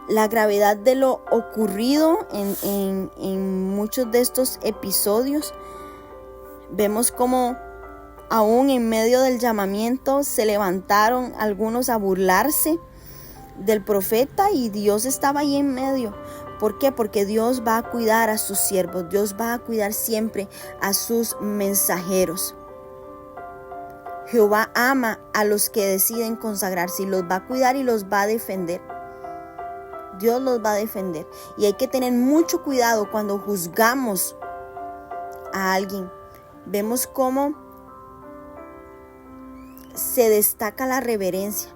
S1: la gravedad de lo ocurrido en muchos de estos episodios. Vemos cómo aún en medio del llamamiento se levantaron algunos a burlarse del profeta y Dios estaba ahí en medio. ¿Por qué? Porque Dios va a cuidar a sus siervos, Dios va a cuidar siempre a sus mensajeros. Jehová ama a los que deciden consagrarse y los va a cuidar y los va a defender. Dios los va a defender. Y hay que tener mucho cuidado cuando juzgamos a alguien. Vemos cómo se destaca la reverencia.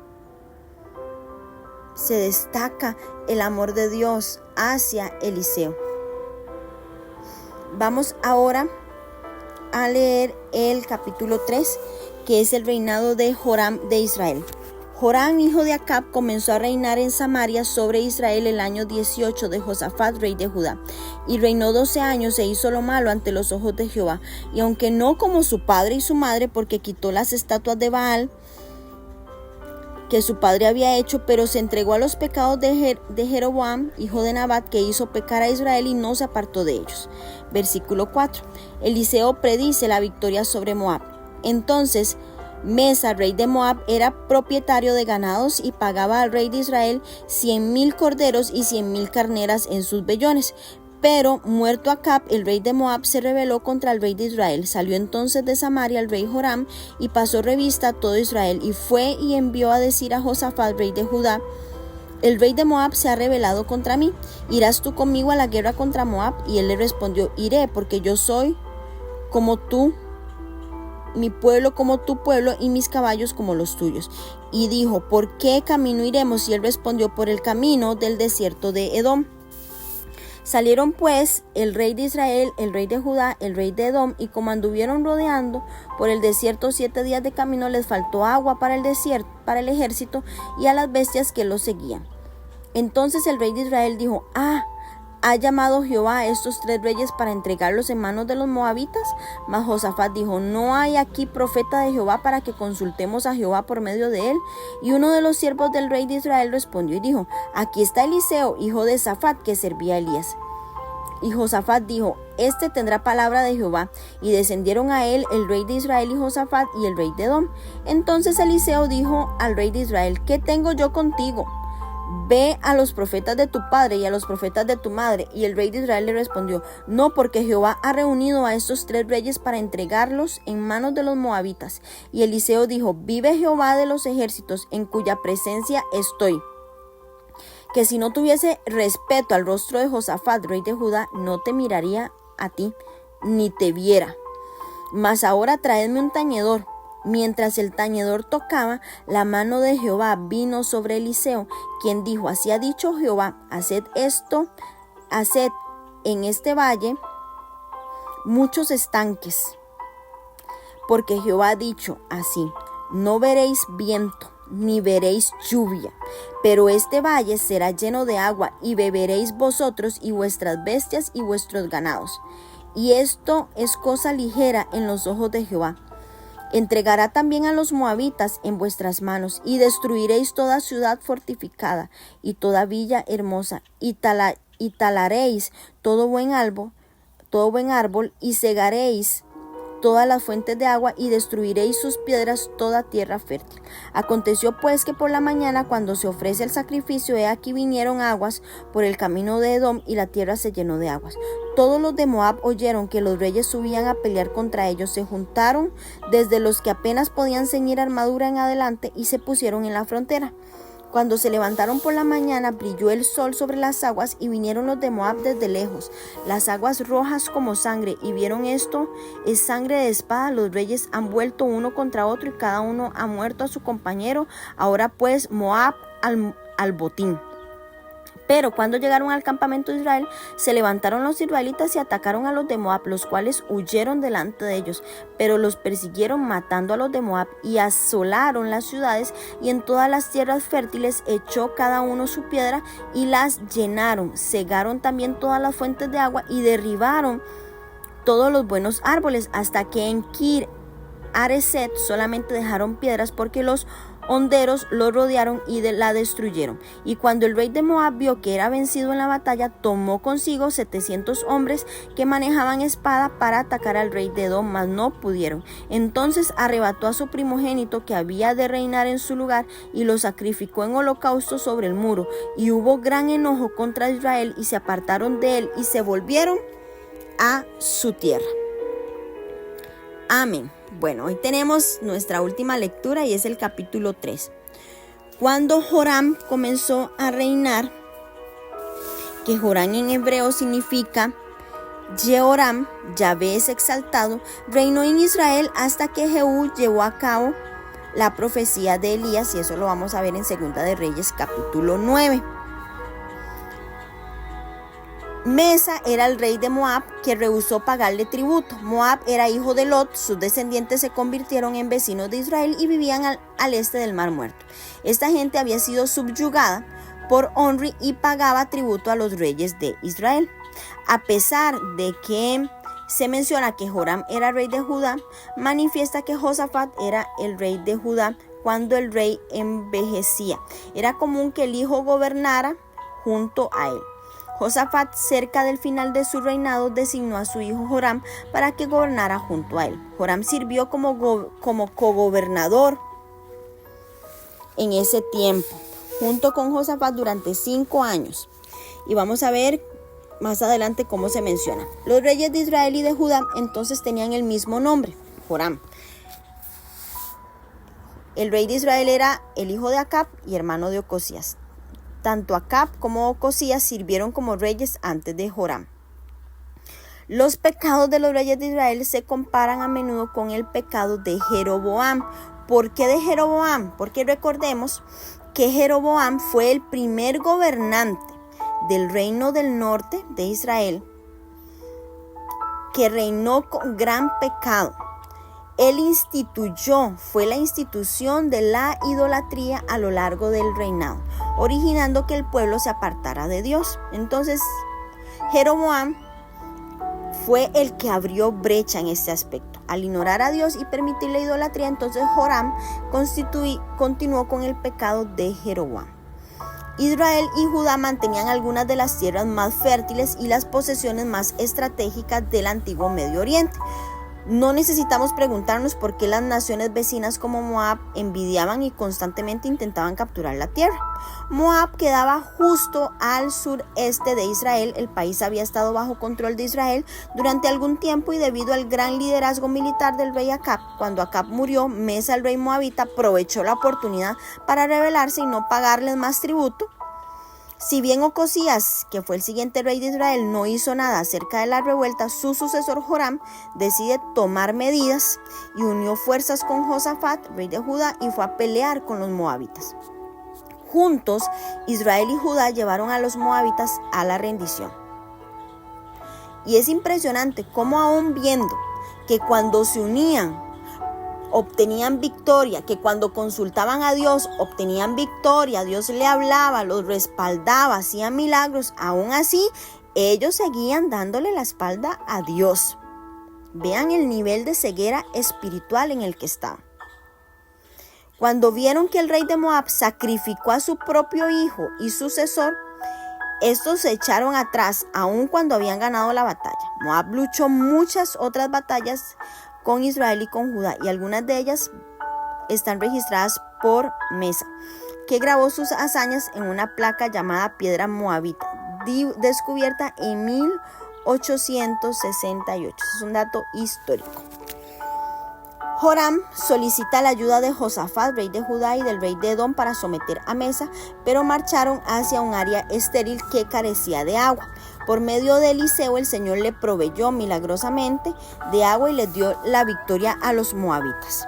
S1: Se destaca el amor de Dios hacia Eliseo. Vamos ahora a leer el capítulo 3, que es el reinado de Joram de Israel. Joram, hijo de Acab, comenzó a reinar en Samaria sobre Israel el año 18 de Josafat, rey de Judá. Y reinó 12 años e hizo lo malo ante los ojos de Jehová. Y aunque no como su padre y su madre, porque quitó las estatuas de Baal que su padre había hecho, pero se entregó a los pecados de Jeroboam, hijo de Nabat, que hizo pecar a Israel y no se apartó de ellos. Versículo 4. Eliseo predice la victoria sobre Moab. Entonces Mesa, rey de Moab, era propietario de ganados y pagaba al rey de Israel 100,000 corderos y 100,000 carneras en sus vellones. Pero muerto Acab, el rey de Moab, se rebeló contra el rey de Israel. Salió entonces de Samaria el rey Joram y pasó revista a todo Israel y fue y envió a decir a Josafat, rey de Judá: el rey de Moab se ha rebelado contra mí. ¿Irás tú conmigo a la guerra contra Moab? Y él le respondió: iré, porque yo soy como tú mi pueblo como tu pueblo y mis caballos como los tuyos. Y dijo, ¿por qué camino iremos? Y él respondió, por el camino del desierto de Edom. Salieron pues el rey de Israel, el rey de Judá, el rey de Edom, y como anduvieron rodeando por el desierto 7 días de camino, les faltó agua para el desierto, para el ejército y a las bestias que los seguían. Entonces el rey de Israel dijo, ¿ha llamado Jehová a estos 3 reyes para entregarlos en manos de los moabitas? Mas Josafat dijo, ¿no hay aquí profeta de Jehová para que consultemos a Jehová por medio de él? Y uno de los siervos del rey de Israel respondió y dijo, aquí está Eliseo, hijo de Safat, que servía a Elías. Y Josafat dijo, este tendrá palabra de Jehová. Y descendieron a él el rey de Israel y Josafat y el rey de Edom. Entonces Eliseo dijo al rey de Israel, ¿qué tengo yo contigo? Ve a los profetas de tu padre y a los profetas de tu madre. Y el rey de Israel le respondió, no, porque Jehová ha reunido a estos 3 reyes para entregarlos en manos de los moabitas. Y Eliseo dijo, vive Jehová de los ejércitos, en cuya presencia estoy, que si no tuviese respeto al rostro de Josafat, rey de Judá, no te miraría a ti, ni te viera. Mas ahora traedme un tañedor. Mientras el tañedor tocaba, la mano de Jehová vino sobre Eliseo, quien dijo, así ha dicho Jehová, haced en este valle muchos estanques, porque Jehová ha dicho así, no veréis viento, ni veréis lluvia, pero este valle será lleno de agua, y beberéis vosotros y vuestras bestias y vuestros ganados. Y esto es cosa ligera en los ojos de Jehová. Entregará también a los moabitas en vuestras manos, y destruiréis toda ciudad fortificada, y toda villa hermosa, y talaréis todo buen árbol, y cegaréis todas las fuentes de agua, y destruiréis sus piedras toda tierra fértil. Aconteció pues que por la mañana, cuando se ofrece el sacrificio, he aquí vinieron aguas por el camino de Edom, y la tierra se llenó de aguas. Todos los de Moab oyeron que los reyes subían a pelear contra ellos, se juntaron desde los que apenas podían ceñir armadura en adelante, y se pusieron en la frontera. Cuando se levantaron por la mañana, brilló el sol sobre las aguas, y vinieron los de Moab desde lejos, las aguas rojas como sangre, y vieron esto, es sangre de espada. Los reyes han vuelto uno contra otro, y cada uno ha muerto a su compañero. Ahora pues Moab al botín. Pero cuando llegaron al campamento de Israel, se levantaron los israelitas y atacaron a los de Moab, los cuales huyeron delante de ellos. Pero los persiguieron matando a los de Moab, y asolaron las ciudades, y en todas las tierras fértiles echó cada uno su piedra y las llenaron. Cegaron también todas las fuentes de agua y derribaron todos los buenos árboles, hasta que en Kir Hareset solamente dejaron piedras, porque los honderos lo rodearon y la destruyeron. Y cuando el rey de Moab vio que era vencido en la batalla, tomó consigo 700 hombres que manejaban espada para atacar al rey de Edom, mas no pudieron. Entonces arrebató a su primogénito, que había de reinar en su lugar, y lo sacrificó en holocausto sobre el muro. Y hubo gran enojo contra Israel, y se apartaron de él y se volvieron a su tierra. Amén. Bueno, hoy tenemos nuestra última lectura, y es el capítulo 3. Cuando Joram comenzó a reinar, que Joram en hebreo significa Jehoram, Yahvé es exaltado, reinó en Israel hasta que Jehú llevó a cabo la profecía de Elías, y eso lo vamos a ver en Segunda de Reyes capítulo 9. Mesa era el rey de Moab, que rehusó pagarle tributo. Moab era hijo de Lot, sus descendientes se convirtieron en vecinos de Israel y vivían al este del Mar Muerto. Esta gente había sido subyugada por Onri y pagaba tributo a los reyes de Israel. A pesar de que se menciona que Joram era rey de Judá, manifiesta que Josafat era el rey de Judá cuando el rey envejecía. Era común que el hijo gobernara junto a él. Josafat, cerca del final de su reinado, designó a su hijo Joram para que gobernara junto a él. Joram sirvió como cogobernador en ese tiempo, junto con Josafat durante 5 años. Y vamos a ver más adelante cómo se menciona. Los reyes de Israel y de Judá entonces tenían el mismo nombre, Joram. El rey de Israel era el hijo de Acab y hermano de Ocosías. Tanto Acab como Ocosías sirvieron como reyes antes de Joram. Los pecados de los reyes de Israel se comparan a menudo con el pecado de Jeroboam. ¿Por qué de Jeroboam? Porque recordemos que Jeroboam fue el primer gobernante del reino del norte de Israel que reinó con gran pecado. Él fue la institución de la idolatría a lo largo del reinado, originando que el pueblo se apartara de Dios. Entonces, Jeroboam fue el que abrió brecha en este aspecto. Al ignorar a Dios y permitir la idolatría, entonces Joram continuó con el pecado de Jeroboam. Israel y Judá mantenían algunas de las tierras más fértiles y las posesiones más estratégicas del antiguo Medio Oriente. No necesitamos preguntarnos por qué las naciones vecinas como Moab envidiaban y constantemente intentaban capturar la tierra. Moab quedaba justo al sureste de Israel. El país había estado bajo control de Israel durante algún tiempo y debido al gran liderazgo militar del rey Acab, cuando Acab murió, Mesa, el rey moabita, aprovechó la oportunidad para rebelarse y no pagarles más tributo. Si bien Ocosías, que fue el siguiente rey de Israel, no hizo nada acerca de la revuelta, su sucesor Joram decide tomar medidas y unió fuerzas con Josafat, rey de Judá, y fue a pelear con los moabitas. Juntos, Israel y Judá llevaron a los moabitas a la rendición. Y es impresionante cómo aún viendo que cuando se unían obtenían victoria, que cuando consultaban a Dios obtenían victoria, Dios le hablaba, los respaldaba, hacían milagros, aún así ellos seguían dándole la espalda a Dios. Vean el nivel de ceguera espiritual en el que estaban. Cuando vieron que el rey de Moab sacrificó a su propio hijo y sucesor, estos se echaron atrás aun cuando habían ganado la batalla. Moab luchó muchas otras batallas con Israel y con Judá, y algunas de ellas están registradas por Mesa, que grabó sus hazañas en una placa llamada Piedra Moabita, descubierta en 1868. Es un dato histórico. Joram solicita la ayuda de Josafat, rey de Judá, y del rey de Edom para someter a Mesa, pero marcharon hacia un área estéril que carecía de agua. Por medio de Eliseo, el Señor le proveyó milagrosamente de agua y les dio la victoria a los moabitas.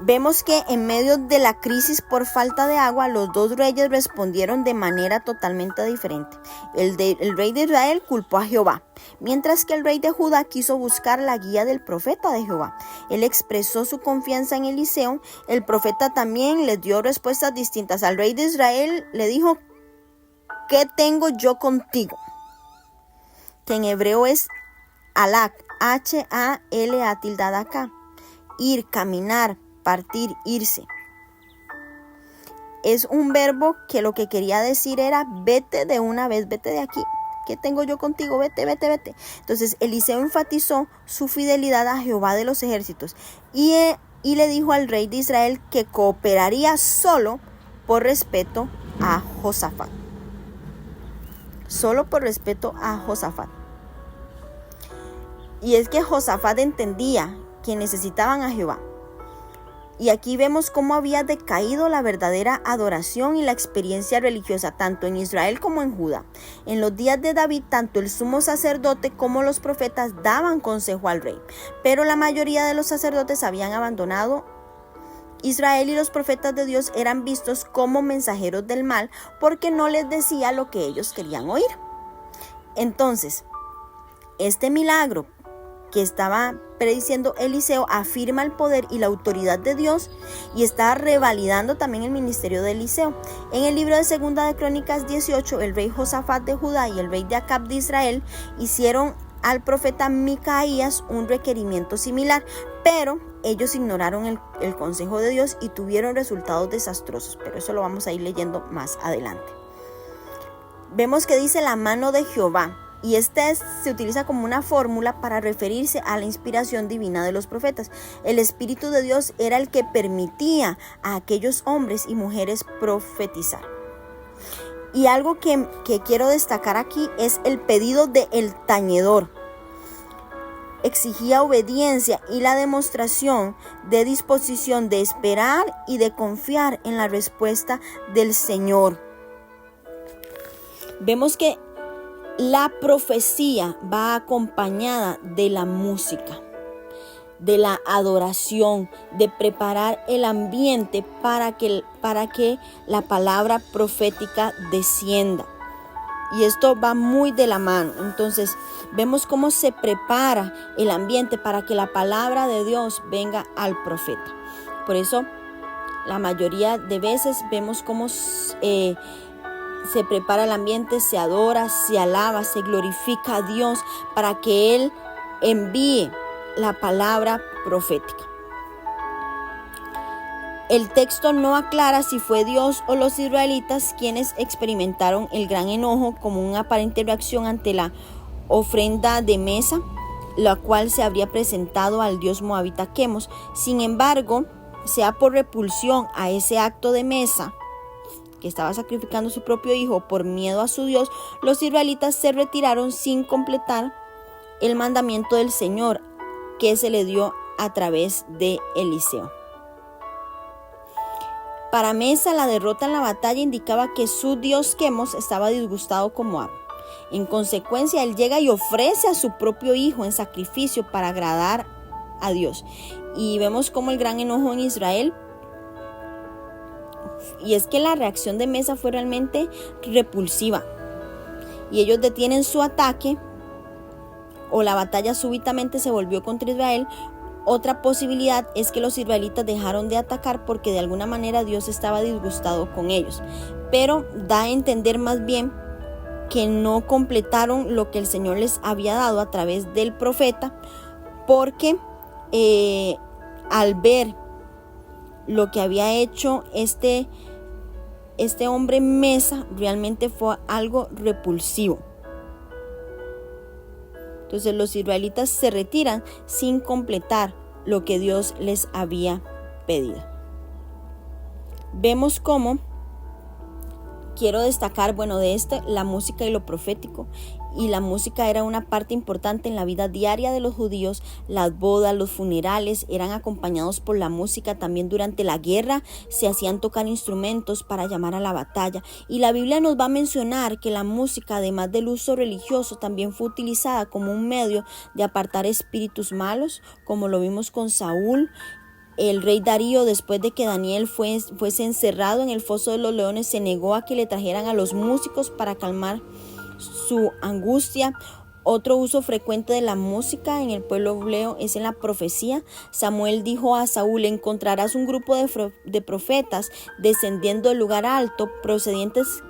S1: Vemos que en medio de la crisis por falta de agua, los dos reyes respondieron de manera totalmente diferente. El rey de Israel culpó a Jehová, mientras que el rey de Judá quiso buscar la guía del profeta de Jehová. Él expresó su confianza en Eliseo. El profeta también le dio respuestas distintas. Al rey de Israel le dijo: ¿qué tengo yo contigo? Que en hebreo es halak, H-A-L-A tildada acá. Ir, caminar, partir, irse. Es un verbo que lo que quería decir era: vete de una vez, vete de aquí. ¿Qué tengo yo contigo? Vete, vete, vete. Entonces Eliseo enfatizó su fidelidad a Jehová de los ejércitos y le dijo al rey de Israel que cooperaría solo por respeto a Josafat. Solo por respeto a Josafat. Y es que Josafat entendía que necesitaban a Jehová. Y aquí vemos cómo había decaído la verdadera adoración y la experiencia religiosa tanto en Israel como en Judá. En los días de David, tanto el sumo sacerdote como los profetas daban consejo al rey, pero la mayoría de los sacerdotes habían abandonado Israel y los profetas de Dios eran vistos como mensajeros del mal porque no les decía lo que ellos querían oír. Entonces, este milagro que estaba prediciendo Eliseo afirma el poder y la autoridad de Dios y está revalidando también el ministerio de Eliseo. En el libro de Segunda de Crónicas 18, el rey Josafat de Judá y el rey de Acab de Israel hicieron al profeta Micaías un requerimiento similar, pero ellos ignoraron el consejo de Dios y tuvieron resultados desastrosos, pero eso lo vamos a ir leyendo más adelante. Vemos que dice la mano de Jehová, y se utiliza como una fórmula para referirse a la inspiración divina de los profetas. El Espíritu de Dios era el que permitía a aquellos hombres y mujeres profetizar. Y algo que quiero destacar aquí es el pedido del tañedor. Exigía obediencia y la demostración de disposición de esperar y de confiar en la respuesta del Señor. Vemos que La profecía va acompañada de la música, de la adoración, de preparar el ambiente para que la palabra profética descienda. Y esto va muy de la mano. Entonces vemos cómo se prepara el ambiente para que la palabra de Dios venga al profeta. Por eso la mayoría de veces vemos cómo se prepara el ambiente, se adora, se alaba, se glorifica a Dios para que Él envíe la palabra profética. El texto no aclara si fue Dios o los israelitas quienes experimentaron el gran enojo como una aparente reacción ante la ofrenda de mesa, la cual se habría presentado al dios moabita Quemos. Sin embargo, sea por repulsión a ese acto de mesa, que estaba sacrificando su propio hijo por miedo a su Dios, los israelitas se retiraron sin completar el mandamiento del Señor que se le dio a través de Eliseo. Para Mesa, la derrota en la batalla indicaba que su dios Quemos estaba disgustado con Moab. En consecuencia, él llega y ofrece a su propio hijo en sacrificio para agradar a Dios. Y vemos como el gran enojo en Israel. Y es que la reacción de Mesa fue realmente repulsiva. Y ellos detienen su ataque, o la batalla súbitamente se volvió contra Israel. Otra posibilidad es que los israelitas dejaron de atacar porque de alguna manera Dios estaba disgustado con ellos. Pero da a entender más bien que no completaron lo que el Señor les había dado a través del profeta, porque al ver lo que había hecho este hombre Mesa, realmente fue algo repulsivo. Entonces los israelitas se retiran sin completar lo que Dios les había pedido. Vemos cómo quiero destacar, la música y lo profético. Y la música era una parte importante en la vida diaria de los judíos. Las bodas, los funerales eran acompañados por la música. También durante la guerra se hacían tocar instrumentos para llamar a la batalla. Y la Biblia nos va a mencionar que la música, además del uso religioso, también fue utilizada como un medio de apartar espíritus malos, como lo vimos con Saúl. El rey Darío, después de que Daniel fuese encerrado en el foso de los leones, se negó a que le trajeran a los músicos para calmar su angustia. Otro uso frecuente de la música en el pueblo hebreo es en la profecía. Samuel dijo a Saúl: encontrarás un grupo de profetas descendiendo del lugar alto, precedientes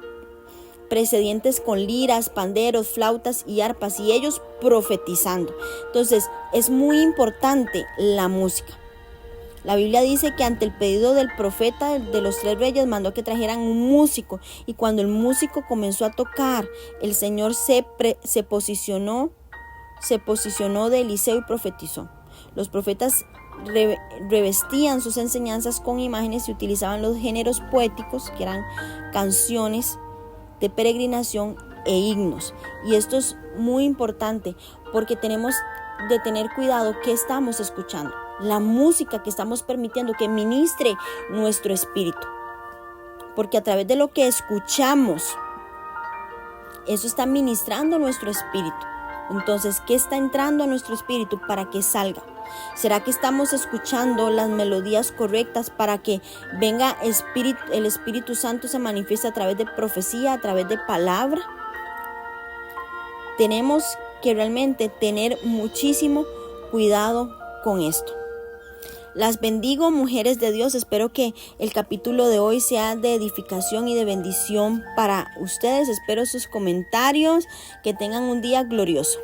S1: con liras, panderos, flautas y arpas, y ellos profetizando. Entonces es muy importante la música. La Biblia dice que ante el pedido del profeta de los 3 reyes mandó que trajeran un músico, y cuando el músico comenzó a tocar, el Señor se posicionó de Eliseo y profetizó. Los profetas revestían sus enseñanzas con imágenes y utilizaban los géneros poéticos, que eran canciones de peregrinación e himnos. Y esto es muy importante porque tenemos de tener cuidado qué estamos escuchando. La música que estamos permitiendo que ministre nuestro espíritu, porque a través de lo que escuchamos, eso está ministrando nuestro espíritu. Entonces, ¿qué está entrando a nuestro espíritu para que salga? ¿Será que estamos escuchando las melodías correctas para que venga el Espíritu Santo, se manifieste a través de profecía, a través de palabra? Tenemos que realmente tener muchísimo cuidado con esto. Las bendigo, mujeres de Dios. Espero que el capítulo de hoy sea de edificación y de bendición para ustedes. Espero sus comentarios. Que tengan un día glorioso.